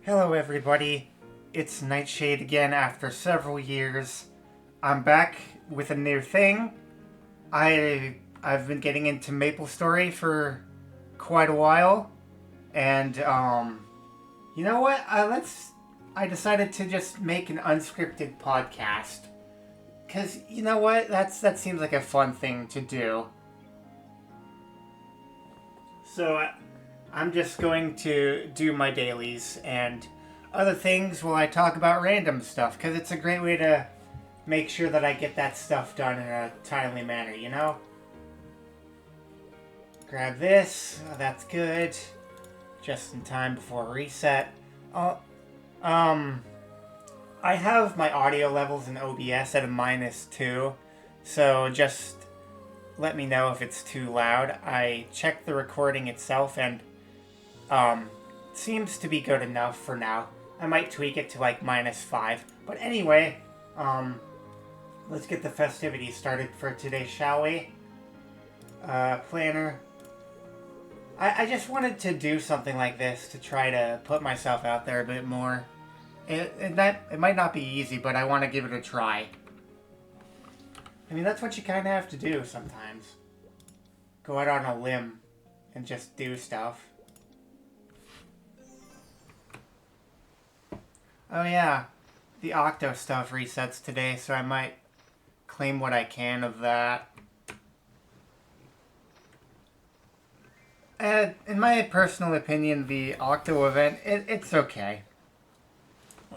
Hello everybody, it's Nightshade again after several years. I'm back with a new thing. I've been getting into MapleStory for quite a while, and you know what? I decided to just make an unscripted podcast. Cause you know what? That seems like a fun thing to do. I'm just going to do my dailies and other things while I talk about random stuff, because it's a great way to make sure that I get that stuff done in a timely manner, you know? Grab this. Oh, that's good. Just in time before reset. Oh, um, I have my audio levels in OBS at a -2, so just let me know if it's too loud. I checked the recording itself and seems to be good enough for now. I might tweak it to like -5. But anyway, let's get the festivities started for today, shall we? Planner. I just wanted to do something like this to try to put myself out there a bit more. It might not be easy, but I want to give it a try. I mean, that's what you kind of have to do sometimes. Go out on a limb and just do stuff. Oh yeah, the Octo stuff resets today, so I might claim what I can of that. In my personal opinion, the Octo event, it's okay.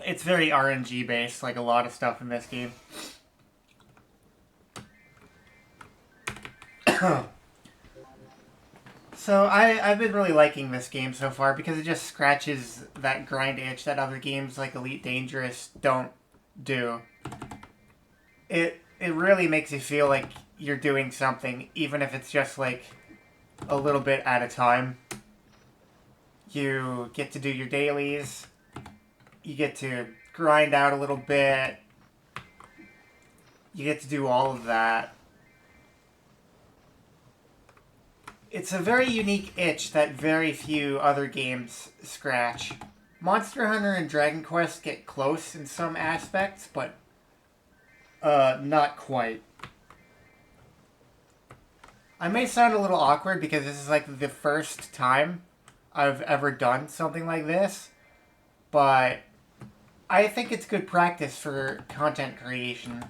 It's very RNG based, like a lot of stuff in this game. So I've been really liking this game so far because it just scratches that grind itch that other games like Elite Dangerous don't do. It really makes you feel like you're doing something, even if it's just like a little bit at a time. You get to do your dailies. You get to grind out a little bit. You get to do all of that. It's a very unique itch that very few other games scratch. Monster Hunter and Dragon Quest get close in some aspects, but not quite. I may sound a little awkward because this is like the first time I've ever done something like this, but I think it's good practice for content creation.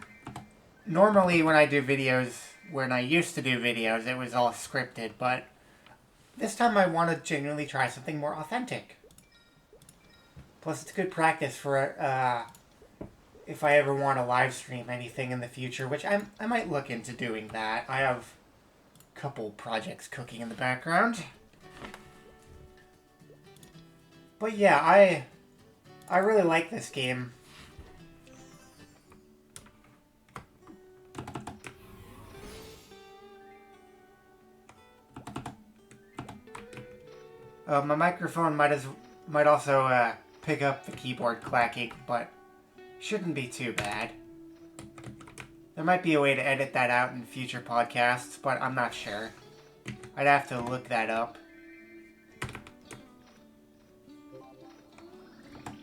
Normally when I do videos, when I used to do videos, it was all scripted, but this time I want to genuinely try something more authentic. Plus, it's good practice for if I ever want to live stream anything in the future, which I might look into doing that. I have a couple projects cooking in the background. But yeah, I really like this game. My microphone might also pick up the keyboard clacking, but shouldn't be too bad. There might be a way to edit that out in future podcasts, but I'm not sure. I'd have to look that up.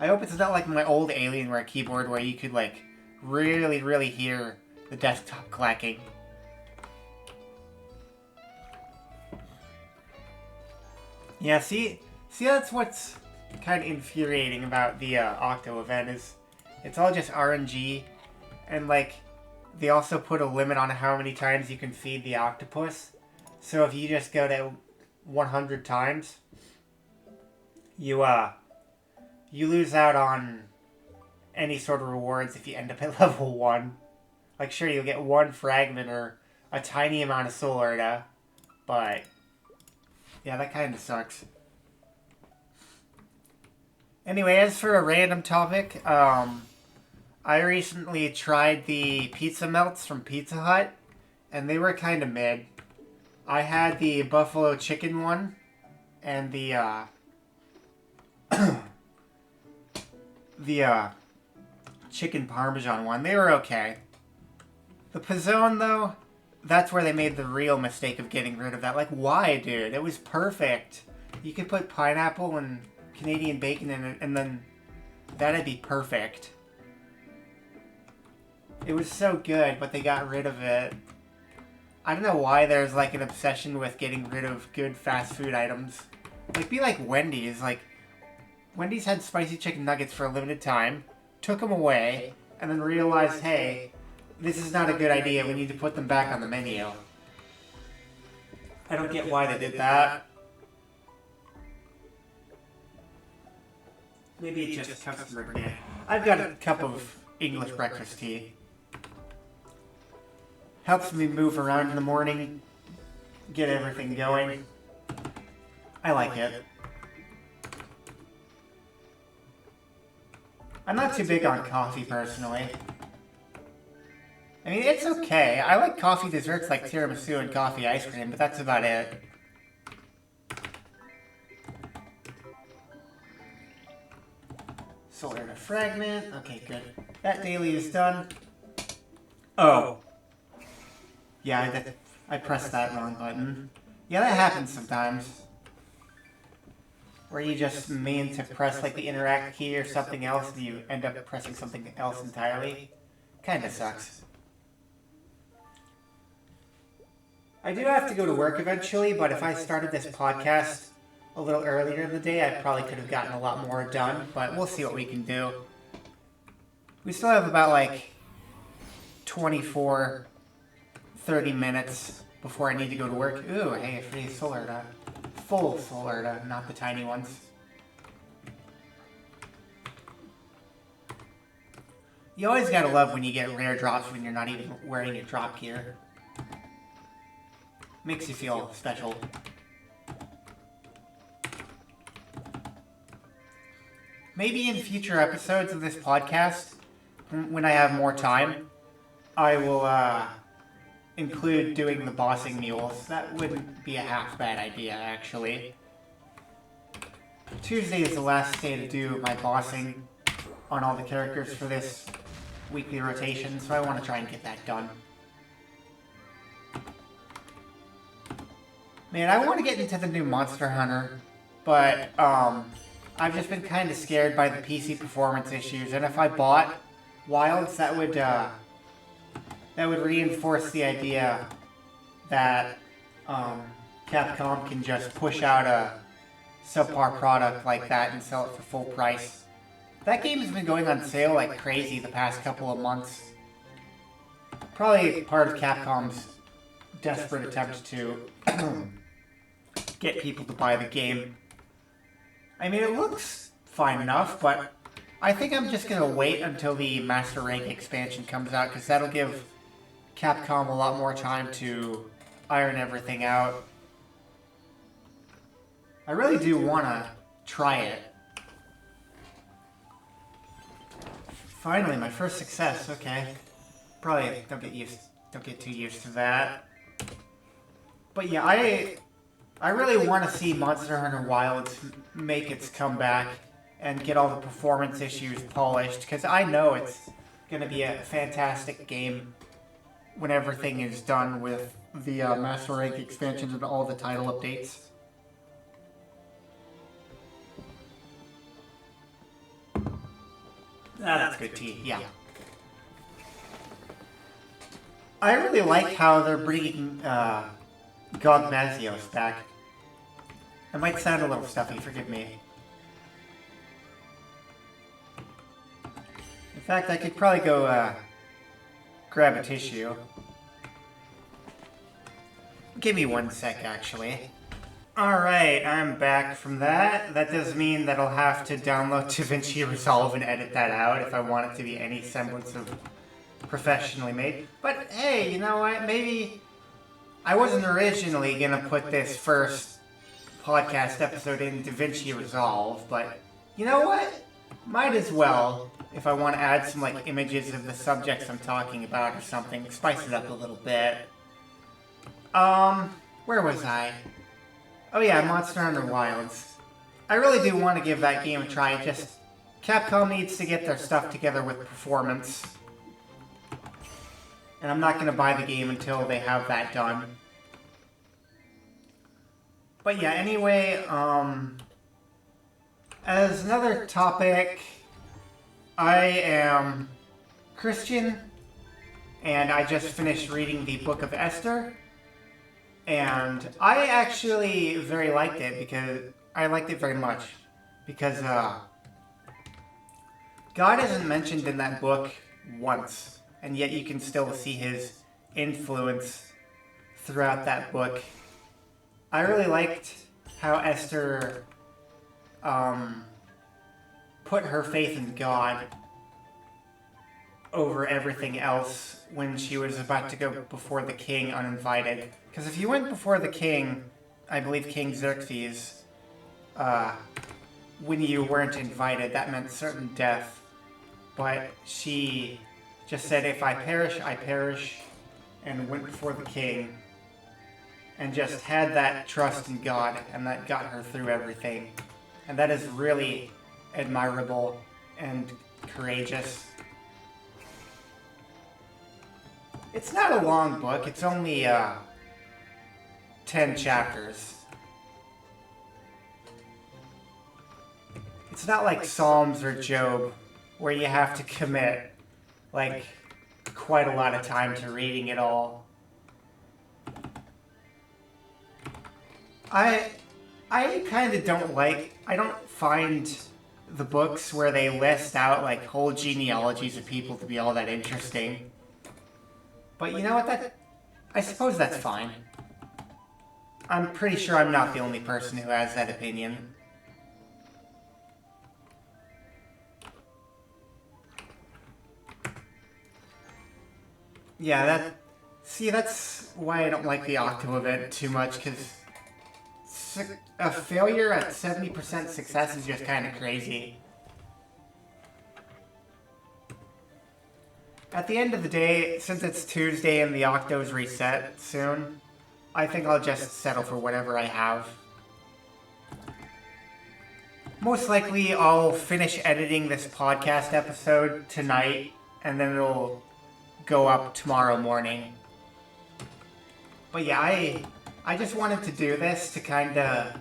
I hope it's not like my old Alienware keyboard where you could like really, really hear the desktop clacking. Yeah, see, that's what's kind of infuriating about the Octo event is it's all just RNG, and like they also put a limit on how many times you can feed the octopus. So if you just go to 100 times, you lose out on any sort of rewards if you end up at level 1. Like sure, you'll get 1 fragment or a tiny amount of solar, but yeah, that kind of sucks. Anyway, as for a random topic, I recently tried the pizza melts from Pizza Hut, and they were kind of mid. I had the buffalo chicken one, and the chicken parmesan one. They were okay. The Pizzone, though, that's where they made the real mistake of getting rid of that. Like, why, dude? It was perfect. You could put pineapple and Canadian bacon in it, and then that'd be perfect. It was so good, but they got rid of it. I don't know why there's like an obsession with getting rid of good fast food items. Like, be like Wendy's. Like, Wendy's had spicy chicken nuggets for a limited time, took them away, and then realized, hey, this is not a good idea. We need to put them back on the menu. I don't get why they did that. Maybe it's just customer demand. I've got a cup of English breakfast tea. Helps me move around in the morning, get everything going. I like it. I'm not too big on coffee, personally. I mean, it's okay. I like coffee desserts like tiramisu and coffee ice cream, but that's about it. Solar to fragment. Okay, good. That daily is done. Oh. Yeah, I pressed that wrong button. Yeah, that happens sometimes. Where you just mean to press like the interact key or something else and you end up pressing something else entirely. Kinda sucks. I do have to go to work eventually, but if I started this podcast a little earlier in the day, I probably could have gotten a lot more done, but we'll see what we can do. We still have about like 24, 30 minutes before I need to go to work. Ooh, hey, a free solar dot. Full solar dot, not the tiny ones. You always gotta love when you get rare drops when you're not even wearing your drop gear. Makes you feel special. Maybe in future episodes of this podcast, when I have more time, I will include doing the bossing mules. That wouldn't be a half bad idea, actually. Tuesday is the last day to do my bossing on all the characters for this weekly rotation, so I want to try and get that done. Man, I want to get into the new Monster Hunter, but I've just been kind of scared by the PC performance issues, and if I bought Wilds, that would reinforce the idea that Capcom can just push out a subpar product like that and sell it for full price. That game has been going on sale like crazy the past couple of months. Probably part of Capcom's desperate attempt to get people to buy the game. I mean, it looks fine enough, but I think I'm just gonna wait until the Master Rank expansion comes out, because that'll give Capcom a lot more time to iron everything out. I really do want to try it. Finally, my first success. Okay, probably don't get too used to that. But yeah, I really want to see Monster Hunter Wilds make its comeback and get all the performance issues polished, because I know it's going to be a fantastic game when everything is done with the Master Rank expansions and all the title updates. That's good tea, yeah. I really like how they're bringing Gogmazios back. I might sound a little stuffy, forgive me. In fact, I could probably go grab a tissue. Give me one sec, actually. Alright, I'm back from that. That does mean that I'll have to download DaVinci Resolve and edit that out if I want it to be any semblance of professionally made. But hey, you know what? Maybe I wasn't originally gonna put this first podcast episode in DaVinci Resolve, but you know what? Might as well, if I want to add some like images of the subjects I'm talking about or something, spice it up a little bit. Where was I? Oh yeah, Monster Hunter Wilds. I really do want to give that game a try, just Capcom needs to get their stuff together with performance. And I'm not going to buy the game until they have that done. But yeah, anyway, As another topic, I am Christian, and I just finished reading the Book of Esther, and I actually very liked it because I liked it very much because God isn't mentioned in that book once, and yet you can still see his influence throughout that book. I really liked how Esther put her faith in God over everything else when she was about to go before the king uninvited. Because if you went before the king, I believe King Xerxes, when you weren't invited, that meant certain death. But she just said, if I perish, and went before the king, and just had that trust in God, and that got her through everything. And that is really admirable and courageous. It's not a long book, it's only 10 chapters. It's not like Psalms or Job, where you have to commit, like, quite a lot of time to reading it all. I kind of I don't find the books where they list out, like, whole genealogies of people to be all that interesting. But you know what, I suppose that's fine. I'm pretty sure I'm not the only person who has that opinion. Yeah, that's why I don't like the Octo event too much, because a failure at 70% success is just kind of crazy. At the end of the day, since it's Tuesday and the Octo's reset soon, I think I'll just settle for whatever I have. Most likely, I'll finish editing this podcast episode tonight, and then it'll go up tomorrow morning. But yeah, I just wanted to do this to kind of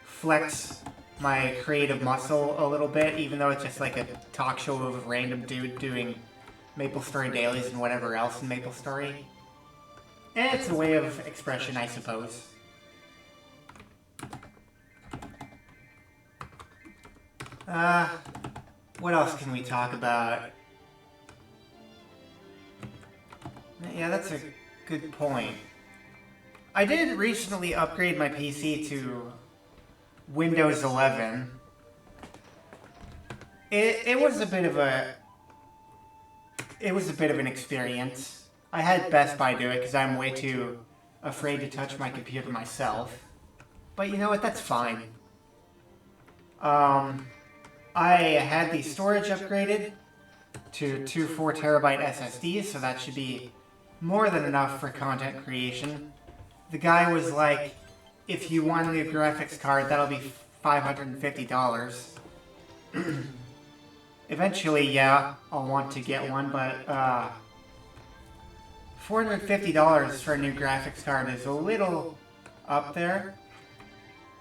flex my creative muscle a little bit, even though it's just like a talk show of a random dude doing MapleStory dailies and whatever else in MapleStory. And it's a way of expression, I suppose. What else can we talk about? Yeah, that's a good point. I did recently upgrade my PC to Windows 11. It was a bit of an experience. I had Best Buy do it because I'm way too afraid to touch my computer myself. But you know what? That's fine. I had the storage upgraded to two 4TB SSDs, so that should be more than enough for content creation. The guy was like, if you want a new graphics card, that'll be $550. Eventually, yeah, I'll want to get one, but $450 for a new graphics card is a little up there.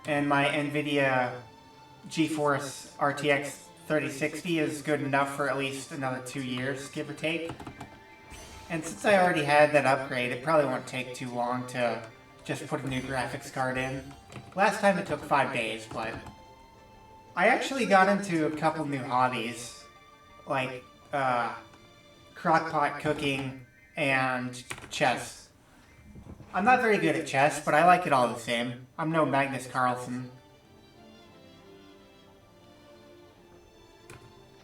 And my NVIDIA GeForce RTX 3060 is good enough for at least another 2 years, give or take. And since I already had that upgrade, it probably won't take too long to just put a new graphics card in. Last time it took 5 days, but I actually got into a couple new hobbies, like crockpot cooking and chess. I'm not very good at chess, but I like it all the same. I'm no Magnus Carlsen.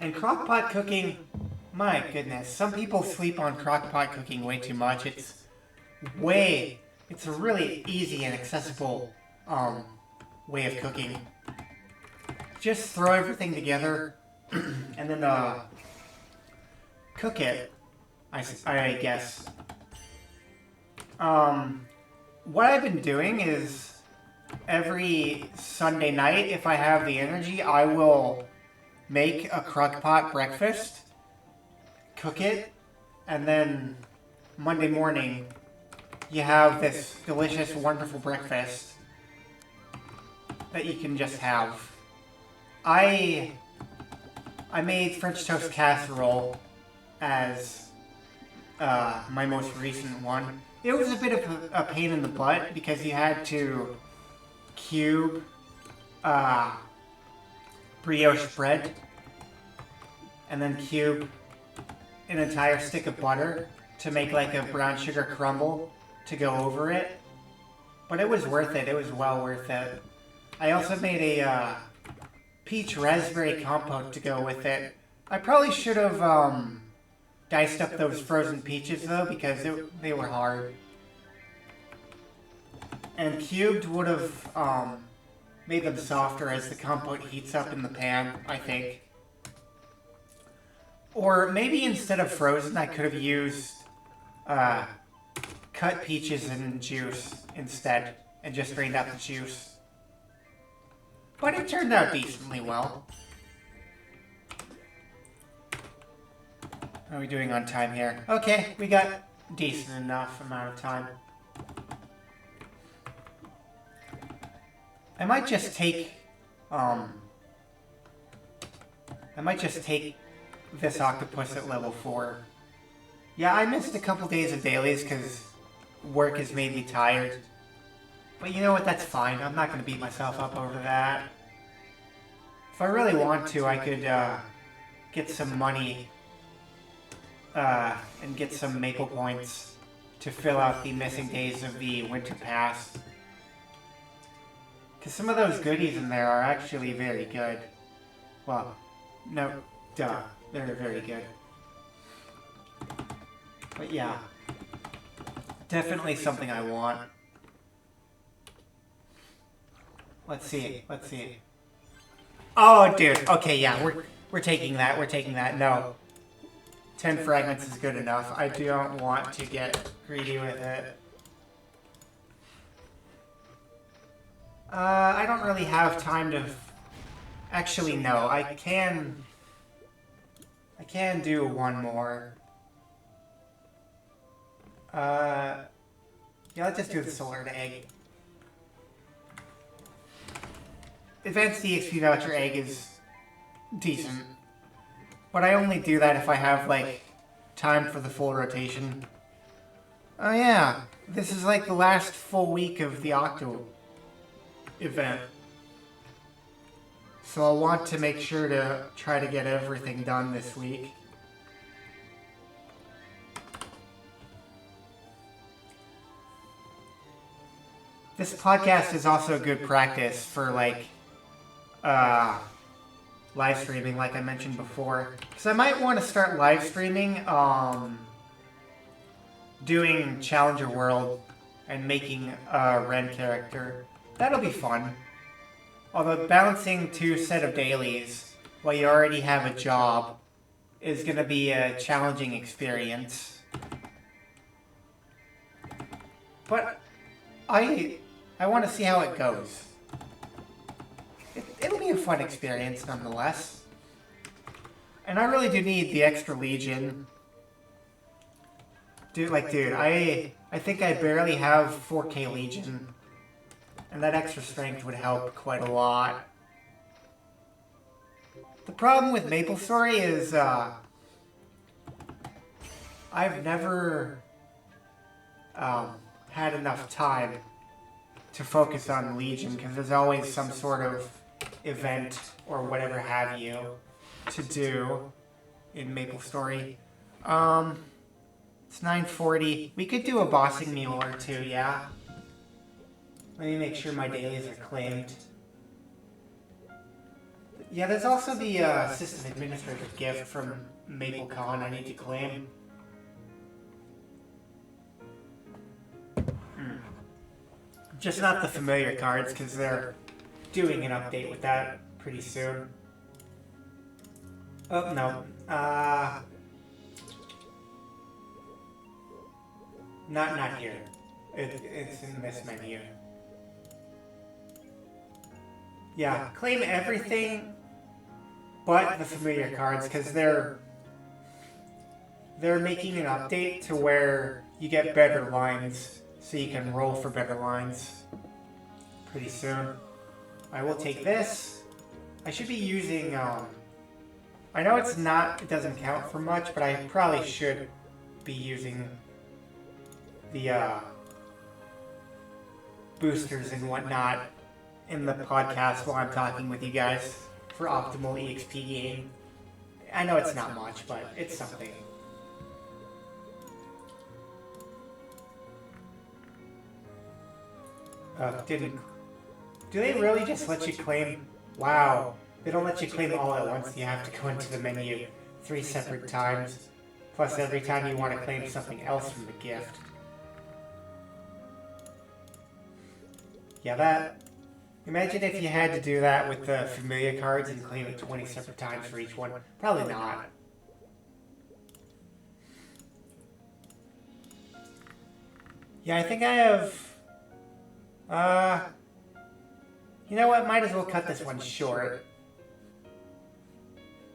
And crockpot cooking, my goodness, some people sleep on crockpot cooking way too much. It's a really easy and accessible way of cooking. Just throw everything together and then cook it, I guess. What I've been doing is every Sunday night, if I have the energy, I will make a crockpot breakfast, cook it, and then Monday morning you have this delicious, wonderful breakfast that you can just have. I made French toast casserole as my most recent one. It was a bit of a pain in the butt because you had to cube brioche bread and then cube an entire stick of butter to make like a brown sugar crumble to go over it. But it was worth it. It was well worth it. I also made a peach raspberry compote to go with it. I probably should have diced up those frozen peaches though because they were hard. And cubed would have made them softer as the compote heats up in the pan, I think. Or maybe instead of frozen, I could have used cut peaches in juice instead and just drained out the juice. But it turned out decently well. How are we doing on time here? Okay, we got decent enough amount of time. I might just take this octopus at level 4. Yeah, I missed a couple days of dailies because work has made me tired. But you know what, that's fine. I'm not going to beat myself up over that. If I really want to, I could get some money and get some maple points to fill out the missing days of the winter pass. Because some of those goodies in there are actually very good. Well, no, duh. They're very good. But yeah. Definitely something I want. Let's see. Let's see. Oh, dude. Okay, yeah. We're taking that. We're taking that. No. 10 fragments is good enough. I don't want to get greedy with it. I don't really have time to... Actually, no. I can do one more. Yeah, let's just do the solar egg. Advanced EXP voucher egg is decent. But I only do that if I have, like, time for the full rotation. Oh yeah, this is like the last full week of the Octo event. So I'll want to make sure to try to get everything done this week. This podcast is also good practice for, like, live streaming, like I mentioned before. Because I might want to start live streaming, doing Challenger World and making a Ren character. That'll be fun. Although balancing 2 set of dailies while you already have a job is going to be a challenging experience. But I want to see how it goes. It'll be a fun experience nonetheless. And I really do need the extra Legion. Dude, I think I barely have 4K Legion. And that extra strength would help quite a lot. The problem with MapleStory is, I've never had enough time to focus on Legion, because there's always some sort of event or whatever have you to do in MapleStory. It's 9:40. We could do a bossing mule or two, yeah? Let me make sure my dailies are claimed. Yeah, there's also the System Administrator gift from MapleCon I need to claim. Just not the familiar cards, because they're doing an update with that pretty soon. Oh, no. Not here. It's in this menu. Yeah, claim everything but the familiar cards, because they're making an update to where you get better lines, so you can roll for better lines pretty soon. I will take this. I should be using, I know it's not, it doesn't count for much, but I probably should be using the, boosters and whatnot in the podcast while I'm talking with you guys for optimal EXP gain. I know it's not much, but it's something. Didn't... Do they really just let you claim... Wow. They don't let you claim all at once. You have to go into the menu 3 separate times. Plus every time you want to claim something else from the gift. Yeah, that... Imagine if you had to do that with the familiar cards and claim it 20 separate times for each one. Probably not. Yeah, I think I have... You know what? Might as well cut this one short.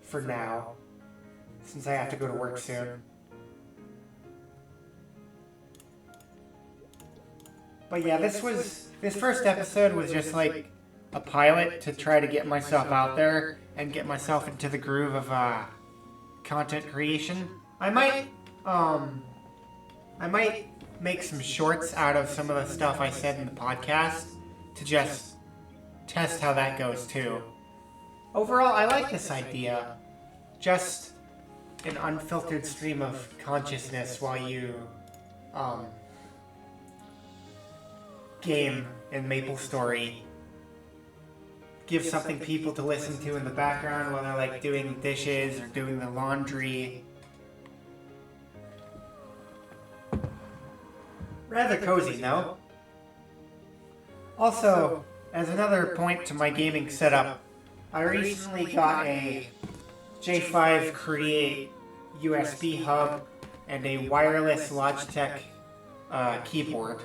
For now. Since I have to go to work soon. But yeah, this first episode was just like a pilot to try to get myself out there and get myself into the groove of content creation. I might make some shorts out of some of the stuff I said in the podcast to just test how that goes too. Overall, I like this idea. Just an unfiltered stream of consciousness while you game in MapleStory. Give something people to listen to in the background while they're like doing dishes or doing the laundry. Rather cozy, no? Also, as another point to my gaming setup, I recently got a J5 Create USB hub and a wireless Logitech keyboard.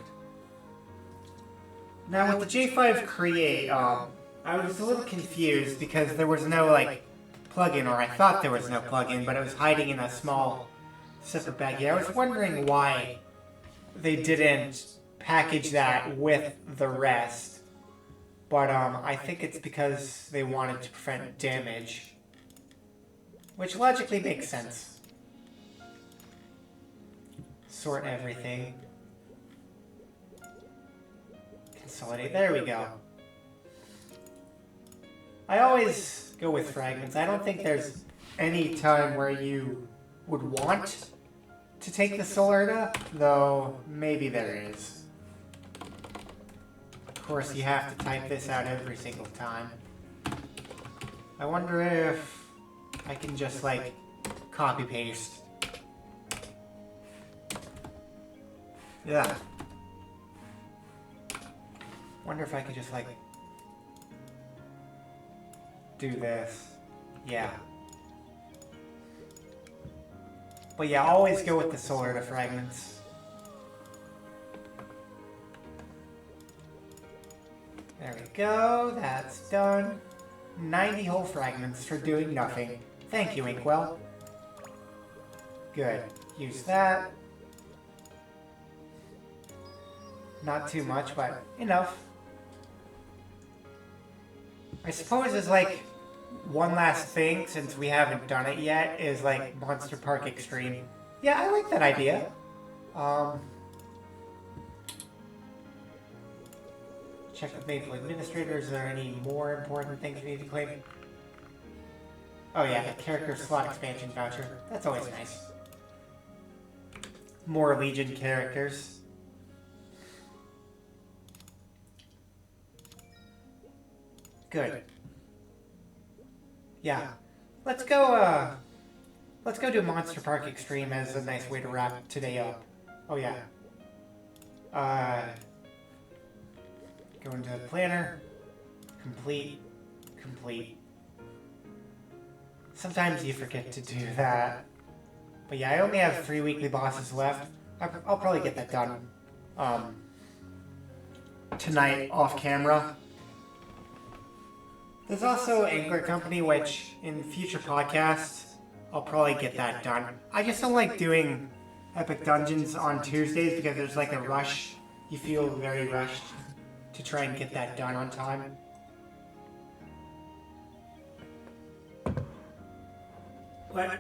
Now with the J5 Create, I was a little confused because there was no like plugin, or I thought there was no plugin, but it was hiding in a small separate bag here. I was wondering why they didn't package that with the rest, but I think it's because they wanted to prevent damage, which logically makes sense. Sort everything. Consolidate. There we go. I always go with fragments. I don't think there's any time where you would want to take the Solarda, though maybe there is. Of course, you have to type this out every single time. I wonder if I can just, like, copy-paste. Yeah. Wonder if I could just, like, do this. Yeah. But yeah, always go with the Solarda fragments. There we go, that's done. 90 whole fragments for doing nothing. Thank you, Inkwell. Good. Use that. Not too much, but enough. I suppose as like one last thing, since we haven't done it yet, is like Monster Park Extreme. Yeah, I like that idea. Check with Maple Administrators. Is there any more important things we need to claim? Oh yeah, the character slot expansion voucher. That's always nice. More Legion characters. Good. Yeah. Let's go do Monster Park Extreme as a nice way to wrap today up. Oh yeah. Go into the planner. Complete. Sometimes you forget to do that. But yeah, I only have 3 weekly bosses left. I'll probably get that done tonight off camera. There's also Angler Company, which in future podcasts, I'll probably get that done. I just don't like doing Epic Dungeons on Tuesdays because there's like a rush. You feel very rushed to try and get that done on time. What?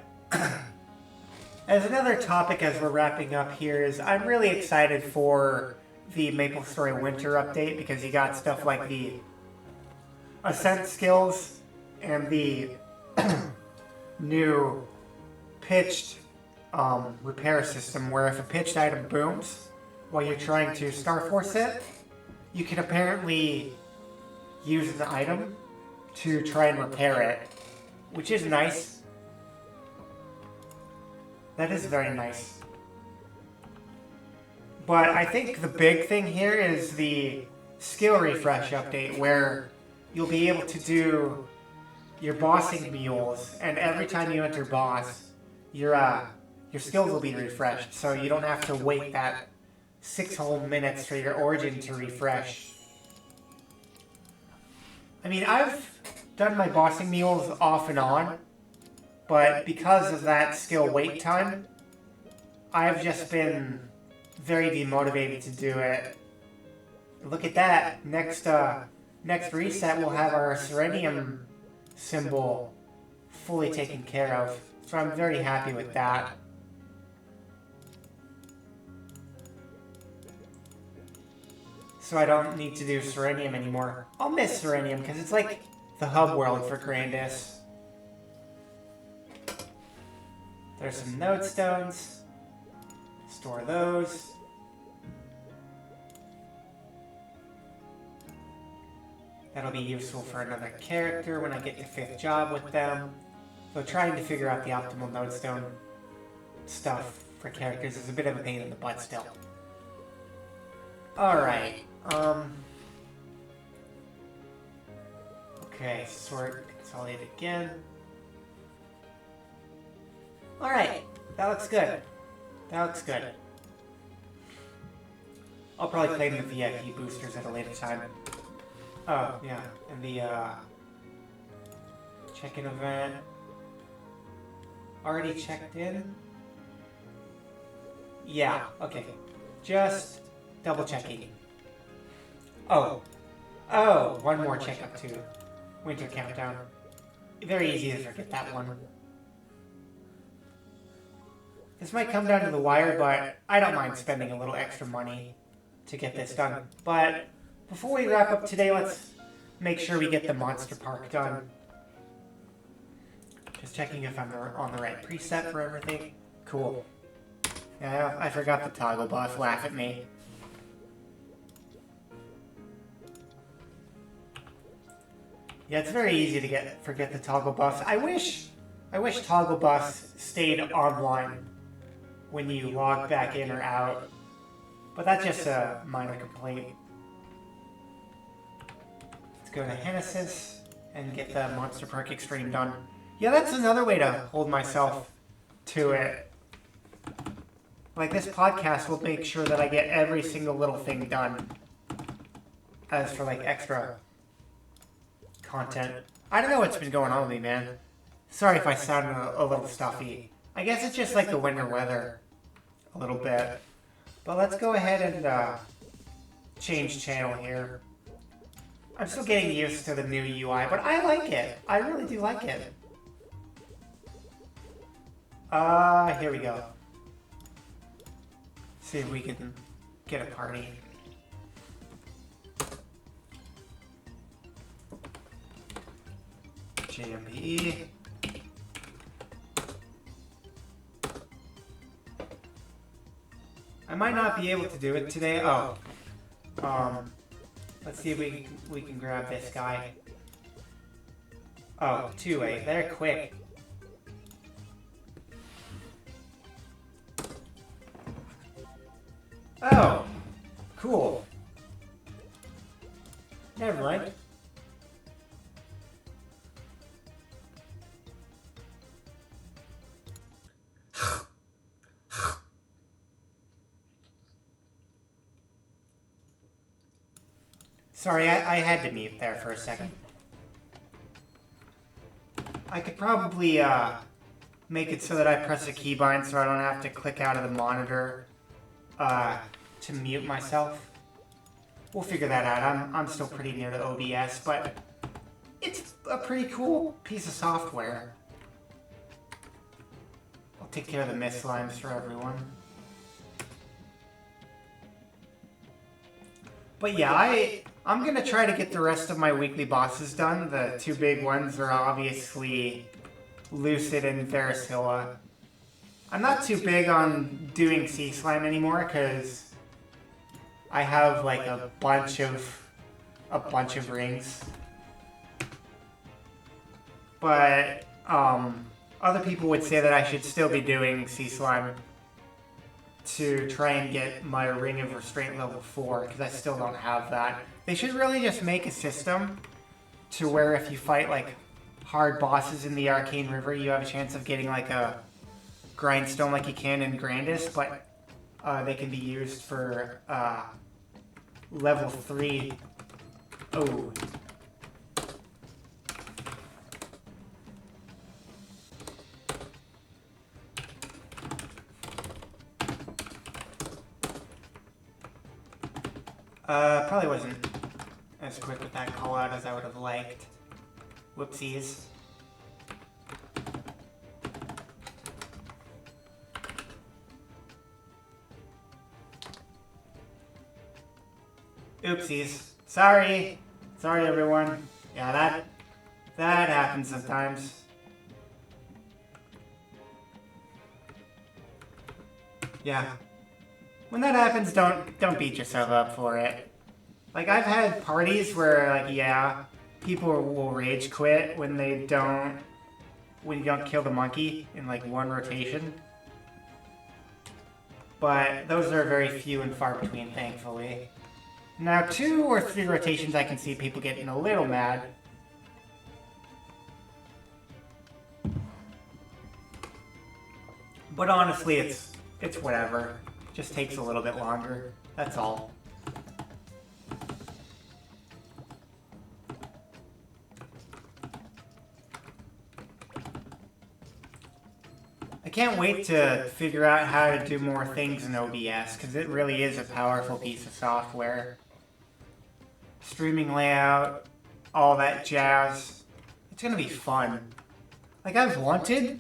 As another topic as we're wrapping up here is I'm really excited for the MapleStory Winter update because you got stuff like the Ascent skills and the new pitched repair system where if a pitched item booms while you're trying to Star Force it, you can apparently use an item to try and repair it, which is nice. That is very nice. But I think the big thing here is the skill refresh update where you'll be able to do your bossing mules, and every time you enter boss, your skills will be refreshed, so you don't have to wait that 6 whole minutes for your origin to refresh. I mean, I've done my bossing mules off and on, but because of that skill wait time, I've just been very demotivated to do it. Look at that. Next reset, we'll have our Serenium symbol fully taken care of. So I'm very happy with that. So I don't need to do Serenium anymore. I'll miss Serenium because it's like the hub world for Grandis. There's some node stones. Store those. That'll be useful for another character when I get to 5th job with them. So trying to figure out the optimal node stone stuff for characters is a bit of a pain in the butt still. Alright, okay, sort, consolidate again. Alright, that looks good. That looks good. I'll probably claim the VIP boosters at a later time. Oh, yeah, and the, check-in event. Already checked in? Yeah, okay. Just double checking. Oh, one more checkup too. Winter countdown. Very easy to forget that one. This might come down to the wire, but I don't mind spending a little extra money to get this done. But before we wrap up today, let's make sure we get the monster park done. Just checking if I'm on the right preset for everything. Cool. Yeah, I forgot the toggle buff. Laugh at me. Yeah, it's very easy to forget the toggle buffs. I wish toggle buffs stayed online when you log back in or out. But that's just a minor complaint. Let's go to Genesis and get the Monster Park Extreme done. Yeah, that's another way to hold myself to it. Like, this podcast will make sure that I get every single little thing done. As for, like, extra content. I don't know what's been going on with me, man. Sorry if I sound a little stuffy. I guess it's just like the winter weather. A little bit. But let's go ahead and change channel here. I'm still getting used to the new UI, but I like it. I really do like it. Here we go. See if we can get a party. JMPE. I might not be able to do it today. Oh. Let's see if we can grab this guy. Oh, 2-way. They're quick. Oh, cool. Never mind. Sorry, I had to mute there for a second. I could probably make it so that I press a keybind so I don't have to click out of the monitor to mute myself. We'll figure that out. I'm still pretty new to OBS, but it's a pretty cool piece of software. take care of the mist slimes for everyone. But yeah, I'm gonna try to get the rest of my weekly bosses done. The two big ones are obviously Lucid and Varicilla. I'm not too big on doing sea slime anymore because I have like a bunch of rings. But other people would say that I should still be doing sea slime to try and get my ring of restraint level 4 because I still don't have that. They should really just make a system to where if you fight like hard bosses in the Arcane River, you have a chance of getting like a Grindstone like you can in Grandis, but they can be used for level 3. Oh. Probably wasn't as quick with that call out as I would have liked. Whoopsies. Oopsies. Sorry. Sorry, everyone. Yeah, that happens sometimes. Yeah. When that happens, don't beat yourself up for it. Like, I've had parties where, like, yeah, people will rage quit when you don't kill the monkey in, like, one rotation. But those are very few and far between, thankfully. Now, 2 or 3 rotations, I can see people getting a little mad. But honestly, it's whatever. Just takes a little bit longer. That's all. I can't wait to figure out how to do more things in OBS, because it really is a powerful piece of software. Streaming layout, all that jazz. It's gonna be fun. Like, I've wanted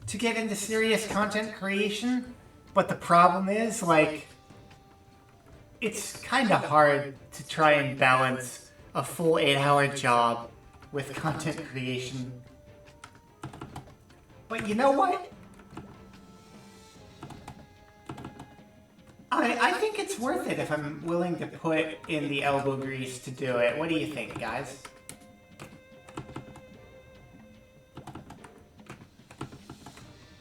to get into serious content creation, but the problem is, like, it's kind of hard to try and balance a full 8-hour job with content creation. But you know what? I think it's worth it if I'm willing to put in the elbow grease to do it. What do you think, guys?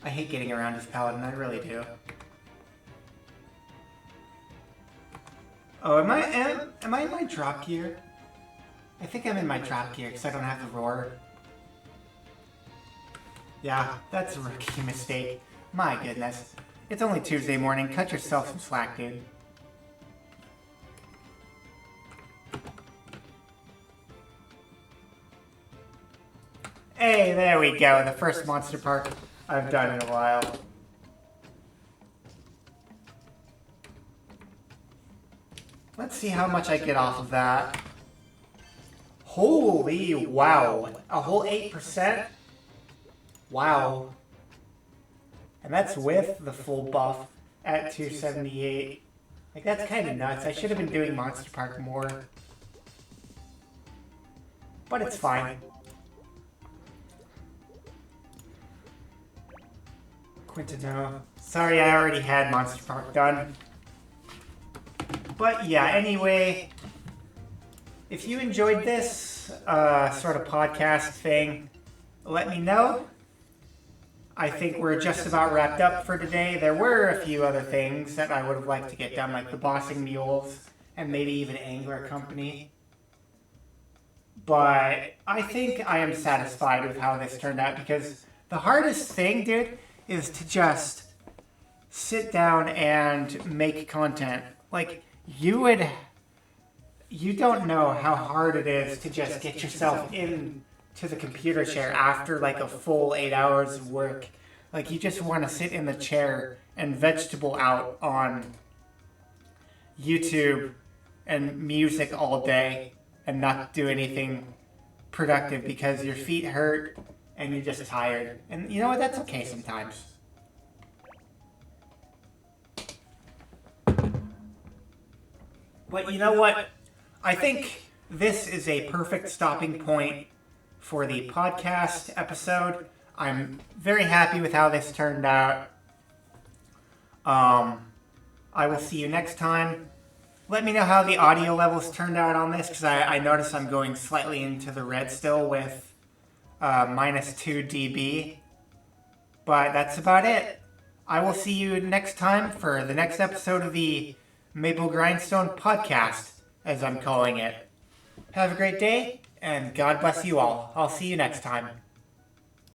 I hate getting around as Paladin, I really do. Oh, am I in my drop gear? I think I'm in my drop gear because I don't have the roar. Yeah, that's a rookie mistake. My goodness. It's only Tuesday morning. Cut yourself some slack, dude. Hey, there we go. The first monster park I've done in a while. Let's see how much I get off of that. Holy wow. A whole 8%? Wow. And that's with the full buff at 278. Like, that's kind of nuts. I should have been doing Monster Park more. But it's fine. Quintino. Sorry, I already had Monster Park done. But yeah, anyway, if you enjoyed this sort of podcast thing, let me know. I think we're just about wrapped up for today. There were a few other things that I would have liked to get done, like the bossing mules and maybe even Angler Company. But I think I am satisfied with how this turned out because the hardest thing, dude, is to just sit down and make content. Like, you don't know how hard it is to just get yourself in to the computer chair after like a full 8 hours of work. Like, you just want to sit in the chair and vegetable out on YouTube and music all day and not do anything productive because your feet hurt and you're just tired. And you know what? That's okay sometimes. But you know what? I think this is a perfect stopping point for the podcast episode. I'm very happy with how this turned out. I will see you next time. Let me know how the audio levels turned out on this, because I notice I'm going slightly into the red still with minus 2 dB. But that's about it. I will see you next time for the next episode of the Maple Grindstone podcast, as I'm calling it. Have a great day, and God bless you all. I'll see you next time.